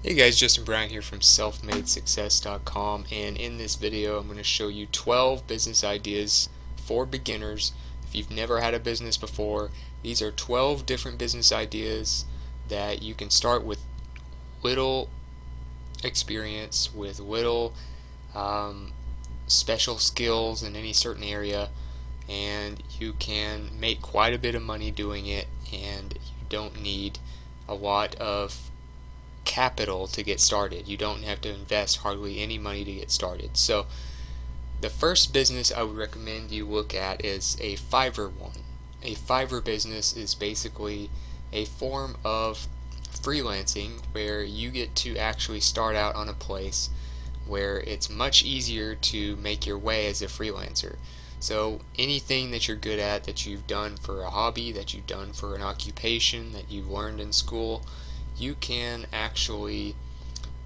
Hey guys, Justin Bryant here from selfmadesuccess.com, and in this video I'm going to show you 12 business ideas for beginners. If you've never had a business before, these are 12 different business ideas that you can start with little experience, with little special skills in any certain area, and you can make quite a bit of money doing it, and you don't need a lot of capital to get started. You don't have to invest hardly any money to get started. So the first business I would recommend you look at is a Fiverr one. A Fiverr business is basically a form of freelancing where you get to actually start out on a place where it's much easier to make your way as a freelancer. So anything that you're good at, that you've done for a hobby, that you've done for an occupation, that you've learned in school, you can actually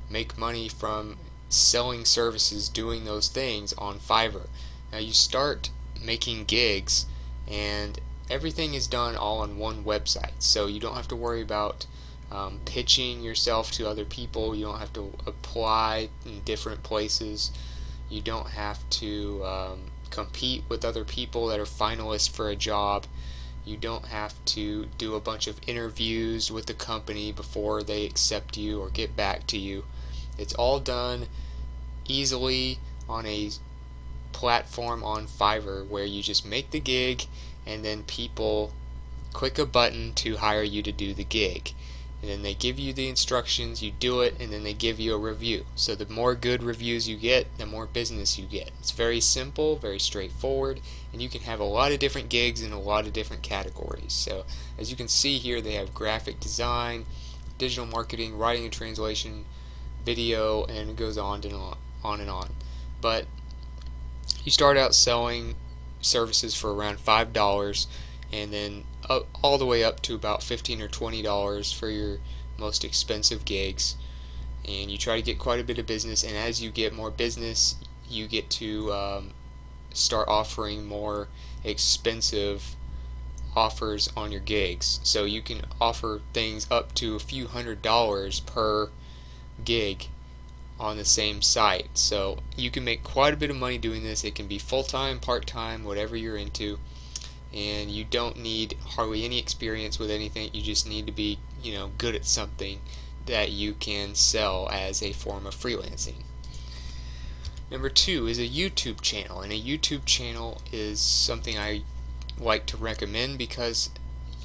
make money from selling services doing those things on Fiverr. Now you start making gigs and everything is done all on one website, so you don't have to worry about pitching yourself to other people. You don't have to apply in different places. You don't have to compete with other people that are finalists for a job. You don't have to do a bunch of interviews with the company before they accept you or get back to you. It's all done easily on a platform on Fiverr where you just make the gig and then people click a button to hire you to do the gig. And then they give you the instructions, you do it, and then they give you a review. So the more good reviews you get, the more business you get. It's very simple, very straightforward, and you can have a lot of different gigs in a lot of different categories. So as you can see here, they have graphic design, digital marketing, writing and translation, video, and it goes on and on and on. But you start out selling services for around $5, and then all the way up to about $15 or $20 for your most expensive gigs. And you try to get quite a bit of business, and as you get more business, you get to start offering more expensive offers on your gigs. So you can offer things up to a few $100s per gig on the same site. So you can make quite a bit of money doing this. It can be full-time, part-time, whatever you're into, and you don't need hardly any experience with anything. You just need to be, good at something that you can sell as a form of freelancing. Number 2 is a YouTube channel, and a YouTube channel is something I like to recommend because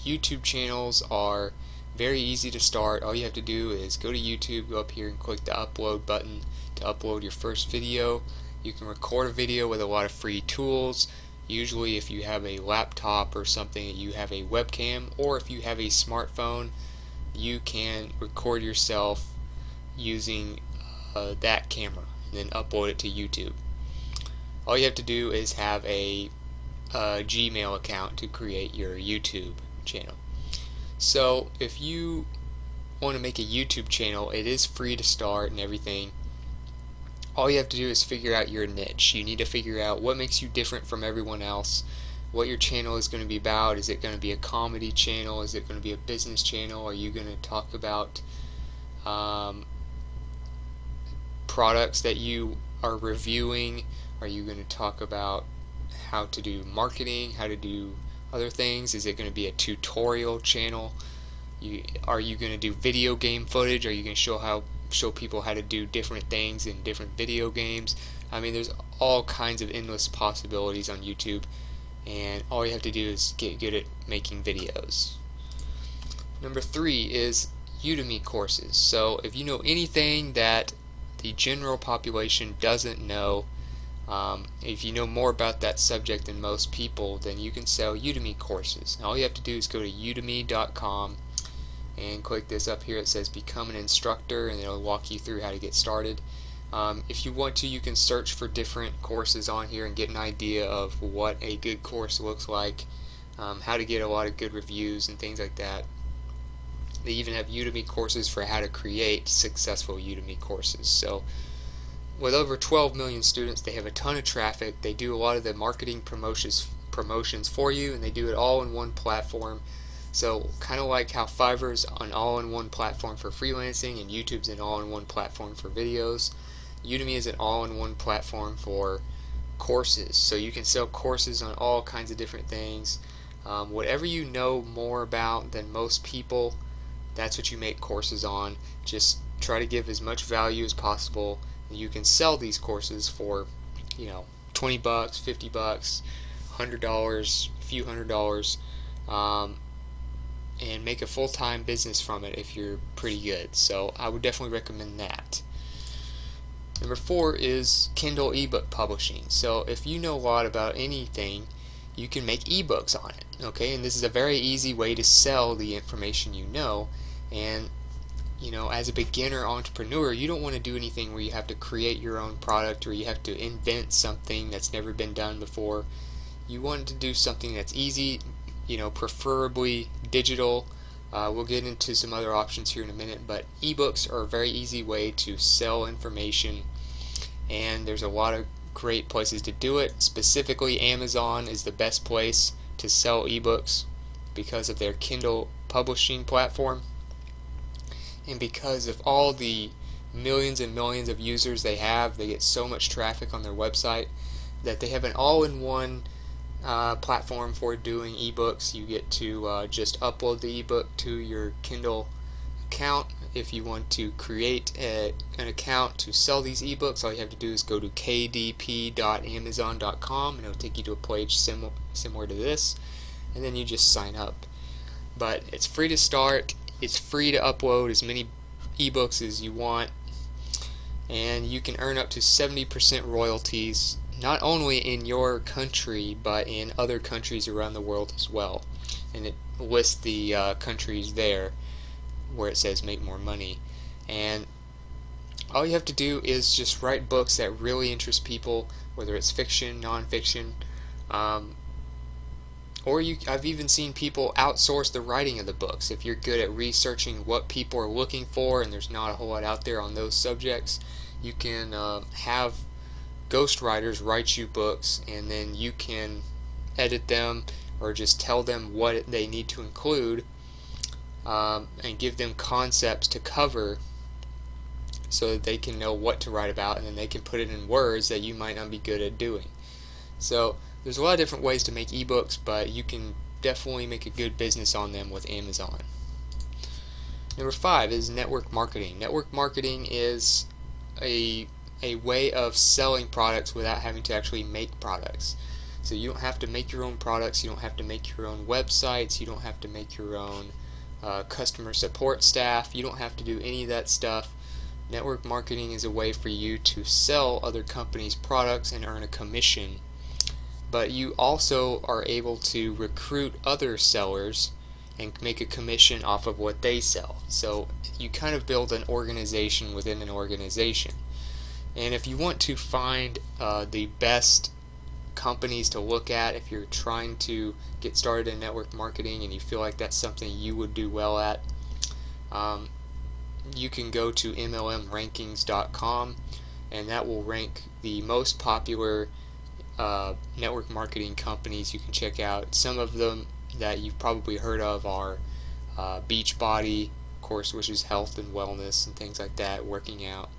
YouTube channels are very easy to start. All you have to do is go to YouTube, go up here and click the upload button to upload your first video. You can record a video with a lot of free tools. Usually if you have a laptop or something, you have a webcam, or if you have a smartphone, you can record yourself using that camera and then upload it to YouTube. All you have to do is have a Gmail account to create your YouTube channel. So if you want to make a YouTube channel, it is free to start and everything. All you have to do is figure out your niche. You need to figure out what makes you different from everyone else, what your channel is going to be about. Is it going to be a comedy channel? Is it going to be a business channel? Are you going to talk about products that you are reviewing? Are you going to talk about how to do marketing, how to do other things? Is it going to be a tutorial channel? Are you going to do video game footage? Are you going to show people how to do different things in different video games? I mean, there's all kinds of endless possibilities on YouTube, and all you have to do is get good at making videos. Number 3 is Udemy Courses. So if you know anything that the general population doesn't know, if you know more about that subject than most people, then you can sell Udemy courses. All you have to do is go to udemy.com and click this up here. It says become an instructor, and it'll walk you through how to get started. If you want to, you can search for different courses on here and get an idea of what a good course looks like, how to get a lot of good reviews and things like that. They even have Udemy courses for how to create successful Udemy courses. So with over 12 million students, they have a ton of traffic. They do a lot of the marketing promotions for you, and they do it all in one platform. So kind of like how Fiverr is an all-in-one platform for freelancing and YouTube's an all-in-one platform for videos, Udemy is an all-in-one platform for courses. So you can sell courses on all kinds of different things. Whatever you know more about than most people, that's what you make courses on. Just try to give as much value as possible. You can sell these courses for, $20, $50, $100, a few $100, and make a full-time business from it if you're pretty good. So I would definitely recommend that. Number 4 is Kindle ebook publishing. So if you know a lot about anything, you can make ebooks on it. Okay, and this is a very easy way to sell the information you know. And as a beginner entrepreneur, you don't want to do anything where you have to create your own product or you have to invent something that's never been done before. You want to do something that's easy, preferably digital. We'll get into some other options here in a minute, but ebooks are a very easy way to sell information, and there's a lot of great places to do it. Specifically, Amazon is the best place to sell ebooks because of their Kindle publishing platform, and because of all the millions and millions of users they have. They get so much traffic on their website that they have an all-in-one platform for doing ebooks. You get to just upload the ebook to your Kindle account. If you want to create an account to sell these ebooks, all you have to do is go to kdp.amazon.com and it'll take you to a page similar to this, and then you just sign up. But it's free to start, it's free to upload as many ebooks as you want, and you can earn up to 70% royalties, not only in your country but in other countries around the world as well. And it lists the countries there where it says make more money. And all you have to do is just write books that really interest people, whether it's fiction, non-fiction, or I've even seen people outsource the writing of the books. If you're good at researching what people are looking for and there's not a whole lot out there on those subjects, you can have ghostwriters write you books, and then you can edit them or just tell them what they need to include, and give them concepts to cover so that they can know what to write about, and then they can put it in words that you might not be good at doing. So there's a lot of different ways to make ebooks, but you can definitely make a good business on them with Amazon. Number 5 is network marketing. Network marketing is a way of selling products without having to actually make products. So you don't have to make your own products, you don't have to make your own websites, you don't have to make your own customer support staff, you don't have to do any of that stuff. Network marketing is a way for you to sell other companies' products and earn a commission. But you also are able to recruit other sellers and make a commission off of what they sell. So you kind of build an organization within an organization. And if you want to find the best companies to look at, if you're trying to get started in network marketing and you feel like that's something you would do well at, you can go to MLMrankings.com, and that will rank the most popular network marketing companies you can check out. Some of them that you've probably heard of are Beachbody, of course, which is health and wellness and things like that, working out.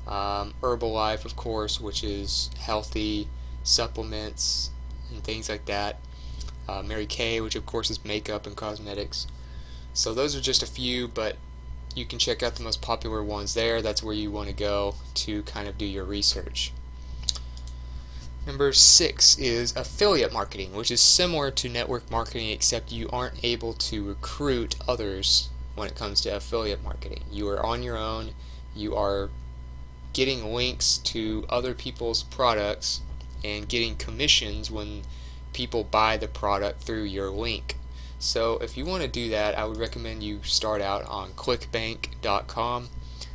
Herbalife, of course, which is healthy supplements and things like that. Mary Kay, which of course is makeup and cosmetics. So those are just a few, but you can check out the most popular ones there. That's where you want to go to kind of do your research. Number 6 is affiliate marketing, which is similar to network marketing, except you aren't able to recruit others when it comes to affiliate marketing. You are on your own. You are getting links to other people's products and getting commissions when people buy the product through your link. So if you want to do that, I would recommend you start out on clickbank.com.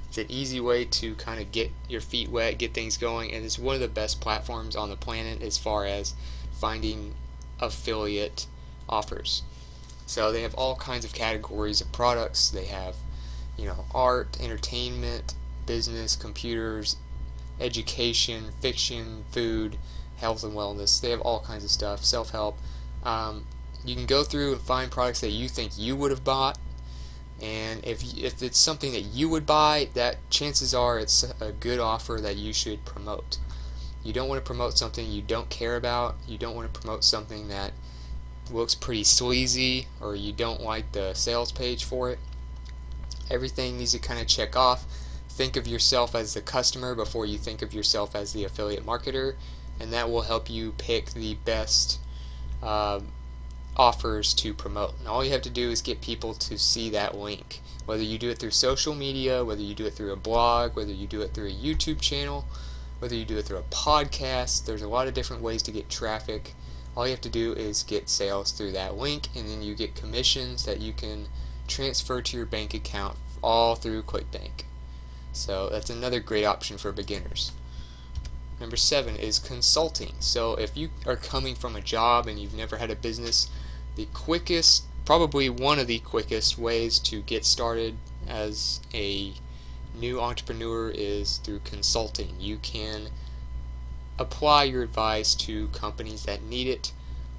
It's an easy way to kind of get your feet wet, get things going, and it's one of the best platforms on the planet as far as finding affiliate offers. So they have all kinds of categories of products. They have, art, entertainment, business, computers, education, fiction, food, health and wellness. They have all kinds of stuff, self-help. you can go through and find products that you think you would have bought, and if it's something that you would buy, that chances are it's a good offer that you should promote. You don't want to promote something you don't care about. You don't want to promote something that looks pretty sleazy, or you don't like the sales page for it. Everything needs to kind of check off. Think of yourself as the customer before you think of yourself as the affiliate marketer, and that will help you pick the best offers to promote. And all you have to do is get people to see that link. Whether you do it through social media, whether you do it through a blog, whether you do it through a YouTube channel, whether you do it through a podcast, there's a lot of different ways to get traffic. All you have to do is get sales through that link, and then you get commissions that you can transfer to your bank account all through ClickBank. So that's another great option for beginners. Number 7 is consulting. So if you are coming from a job and you've never had a business, the quickest, probably one of the quickest ways to get started as a new entrepreneur is through consulting. You can apply your advice to companies that need it,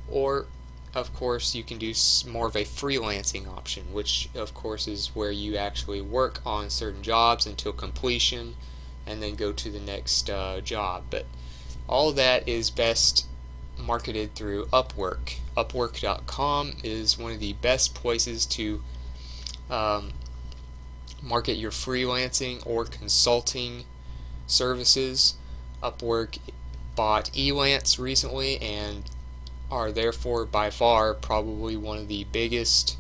or of course you can do more of a freelancing option, which of course is where you actually work on certain jobs until completion and then go to the next job. But all of that is best marketed through Upwork. Upwork.com is one of the best places to market your freelancing or consulting services. Upwork bought Elance recently and are therefore by far probably one of the biggest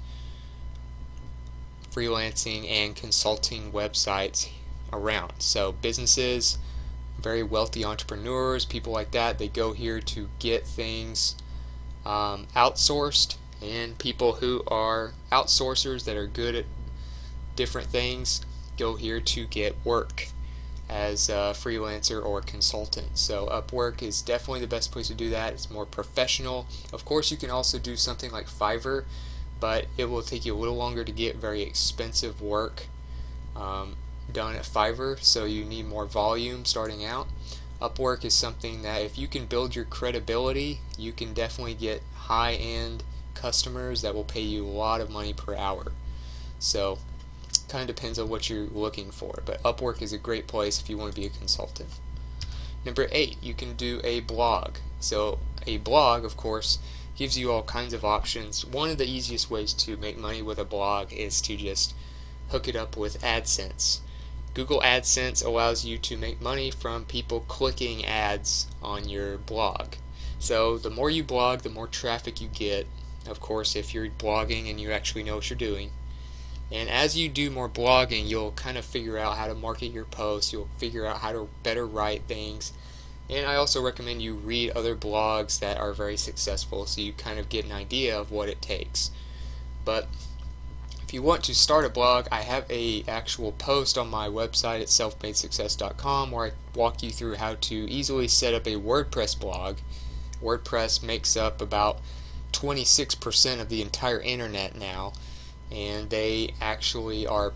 freelancing and consulting websites around. So businesses, very wealthy entrepreneurs, people like that, they go here to get things outsourced, and people who are outsourcers that are good at different things go here to get work as a freelancer or consultant. So Upwork is definitely the best place to do that. It's more professional. Of course, you can also do something like Fiverr, but it will take you a little longer to get very expensive work done at Fiverr, so you need more volume starting out. Upwork is something that if you can build your credibility, you can definitely get high-end customers that will pay you a lot of money per hour. So kind of depends on what you're looking for, but Upwork is a great place if you want to be a consultant. Number 8, you can do a blog. So a blog, of course, gives you all kinds of options. One of the easiest ways to make money with a blog is to just hook it up with AdSense. Google AdSense allows you to make money from people clicking ads on your blog. So the more you blog, the more traffic you get, of course, if you're blogging and you actually know what you're doing. And as you do more blogging, you'll kind of figure out how to market your posts, you'll figure out how to better write things. And I also recommend you read other blogs that are very successful so you kind of get an idea of what it takes. But if you want to start a blog, I have a actual post on my website at selfmadesuccess.com where I walk you through how to easily set up a WordPress blog. WordPress makes up about 26% of the entire internet now, and they actually are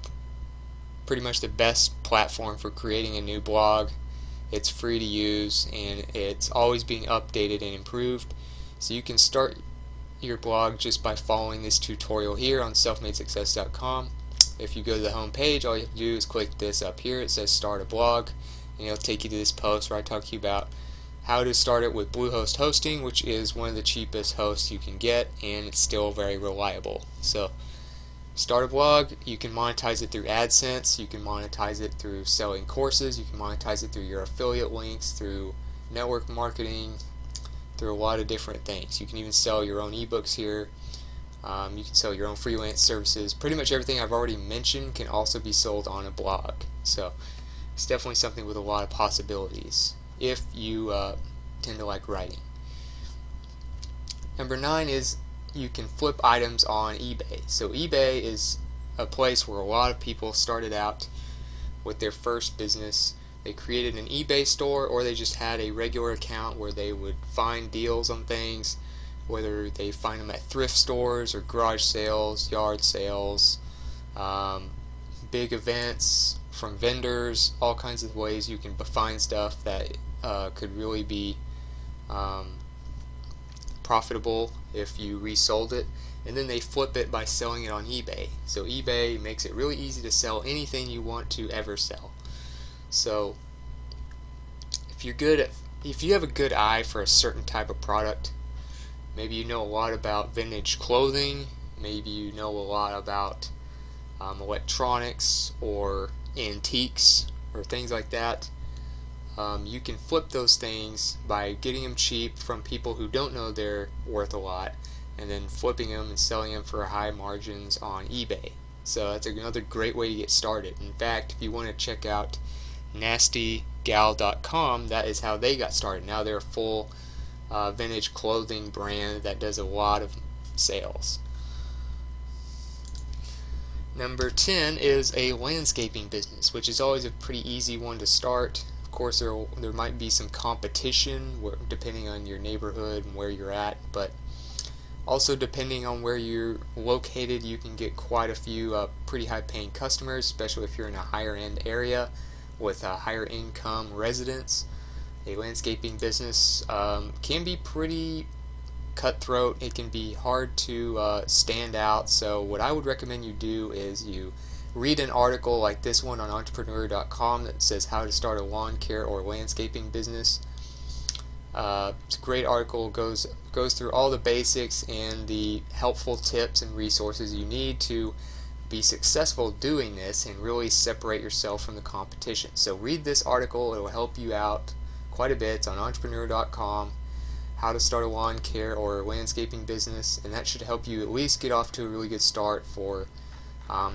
pretty much the best platform for creating a new blog. It's free to use and it's always being updated and improved. So you can start your blog just by following this tutorial here on selfmadesuccess.com. If you go to the home page, all you have to do is click this up here. It says start a blog, and it'll take you to this post where I talk to you about how to start it with Bluehost hosting, which is one of the cheapest hosts you can get, and it's still very reliable. So start a blog. You can monetize it through AdSense, you can monetize it through selling courses, you can monetize it through your affiliate links, through network marketing, through a lot of different things. You can even sell your own ebooks here. You can sell your own freelance services. Pretty much everything I've already mentioned can also be sold on a blog. So it's definitely something with a lot of possibilities if you tend to like writing. Number 9 is you can flip items on eBay. So eBay is a place where a lot of people started out with their first business. They created an eBay store, or they just had a regular account where they would find deals on things, whether they find them at thrift stores or garage sales, yard sales, big events from vendors, all kinds of ways you can find stuff that could really be profitable if you resold it, and then they flip it by selling it on eBay. So eBay makes it really easy to sell anything you want to ever sell. So if you have a good eye for a certain type of product, maybe you know a lot about vintage clothing, maybe you know a lot about electronics or antiques or things like that, you can flip those things by getting them cheap from people who don't know they're worth a lot, and then flipping them and selling them for high margins on eBay. So that's another great way to get started. In fact, if you want to check out nastygal.com, that is how they got started. Now they're a full vintage clothing brand that does a lot of sales. Number 10 is a landscaping business, which is always a pretty easy one to start. Of course, there might be some competition depending on your neighborhood and where you're at, but also depending on where you're located, you can get quite a few pretty high-paying customers, especially if you're in a higher-end area with higher income residents. A landscaping business can be pretty cutthroat. It can be hard to stand out. So what I would recommend you do is you read an article like this one on entrepreneur.com that says how to start a lawn care or landscaping business. It's a great article, goes through all the basics and the helpful tips and resources you need to be successful doing this and really separate yourself from the competition. So read this article, it will help you out quite a bit. It's on entrepreneur.com, how to start a lawn care or landscaping business, and that should help you at least get off to a really good start for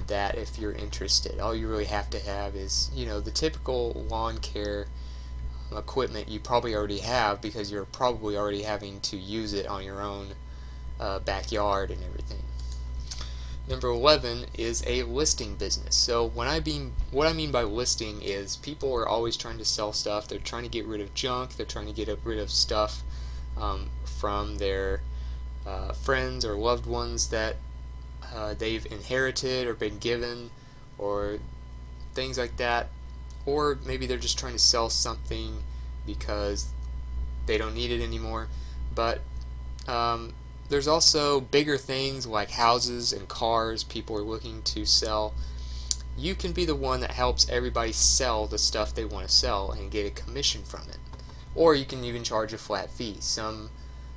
that if you're interested. All you really have to have is, the typical lawn care equipment you probably already have, because you're probably already having to use it on your own backyard and everything. Number 11 is a listing business. So what I mean by listing is people are always trying to sell stuff. They're trying to get rid of junk. They're trying to get rid of stuff from their friends or loved ones that they've inherited or been given, or things like that. Or maybe they're just trying to sell something because they don't need it anymore. But there's also bigger things like houses and cars people are looking to sell. You can be the one that helps everybody sell the stuff they want to sell and get a commission from it. Or you can even charge a flat fee. Some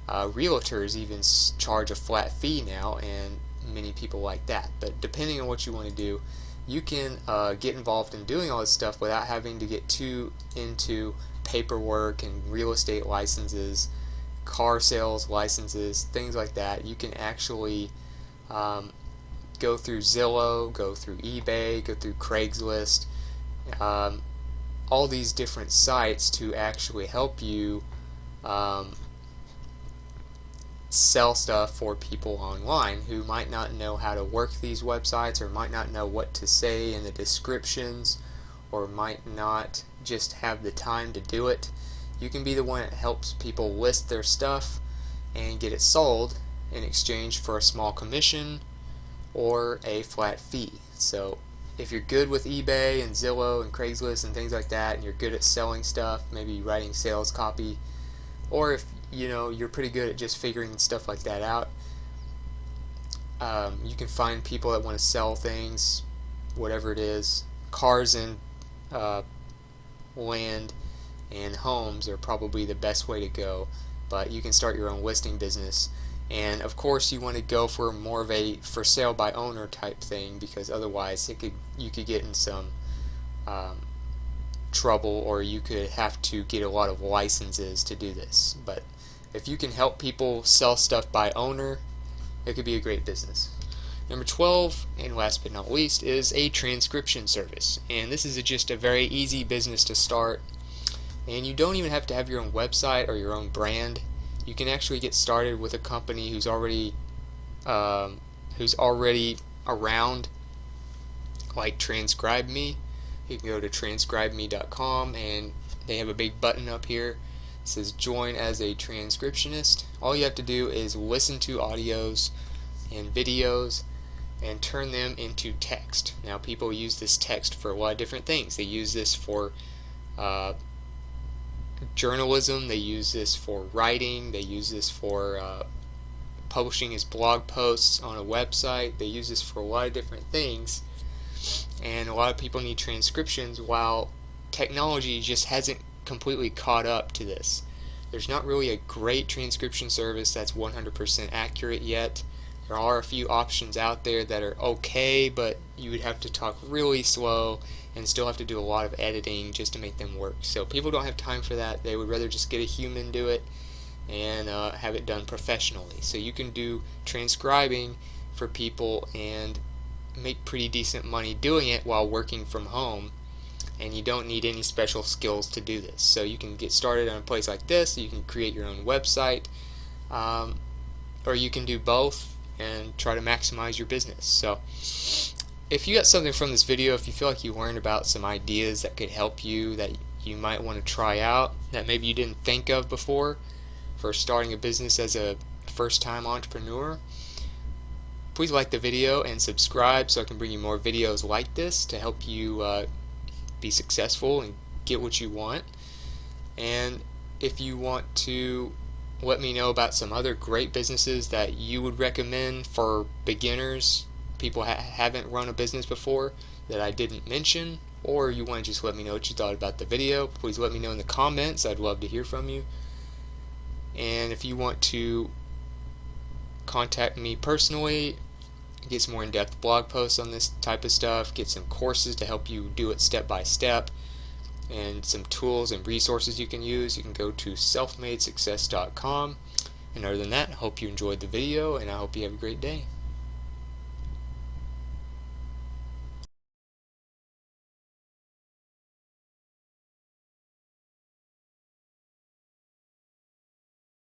realtors even charge a flat fee now, and many people like that. But depending on what you want to do, you can get involved in doing all this stuff without having to get too into paperwork and real estate licenses, car sales licenses, things like that. You can actually go through Zillow, go through eBay, go through Craigslist, all these different sites to actually help you sell stuff for people online who might not know how to work these websites, or might not know what to say in the descriptions, or might not just have the time to do it. You can be the one that helps people list their stuff and get it sold in exchange for a small commission or a flat fee. So if you're good with eBay and Zillow and Craigslist and things like that, and you're good at selling stuff, maybe writing sales copy, or if you're pretty good at just figuring stuff like that out, you can find people that want to sell things, whatever it is. Cars and land and homes are probably the best way to go, but you can start your own listing business. And of course you want to go for more of a for sale by owner type thing, because otherwise you could get in some trouble, or you could have to get a lot of licenses to do this. But if you can help people sell stuff by owner, it could be a great business. Number 12, and last but not least, is a transcription service. And this is just a very easy business to start. And you don't even have to have your own website or your own brand. You can actually get started with a company who's already around, like Transcribe Me. You can go to transcribeme.com, and they have a big button up here. It says join as a transcriptionist. All you have to do is listen to audios and videos and turn them into text. Now people use this text for a lot of different things. They use this for journalism, they use this for writing, they use this for publishing his blog posts on a website. They use this for a lot of different things, and a lot of people need transcriptions, while technology just hasn't completely caught up to this. There's not really a great transcription service that's 100% accurate yet. There are a few options out there that are okay, but you would have to talk really slow and still have to do a lot of editing just to make them work. So people don't have time for that. They would rather just get a human do it and have it done professionally. So you can do transcribing for people and make pretty decent money doing it while working from home, and you don't need any special skills to do this. So you can get started on a place like this. You can create your own website, or you can do both and try to maximize your business. So if you got something from this video, if you feel like you learned about some ideas that could help you, that you might want to try out, that maybe you didn't think of before for starting a business as a first-time entrepreneur, please like the video and subscribe so I can bring you more videos like this to help you be successful and get what you want. And if you want to let me know about some other great businesses that you would recommend for beginners, people haven't run a business before that I didn't mention, or you want to just let me know what you thought about the video, please let me know in the comments. I'd love to hear from you. And if you want to contact me personally, get some more in-depth blog posts on this type of stuff, get some courses to help you do it step by step, and some tools and resources you can use, you can go to selfmadesuccess.com. And other than that, I hope you enjoyed the video, and I hope you have a great day.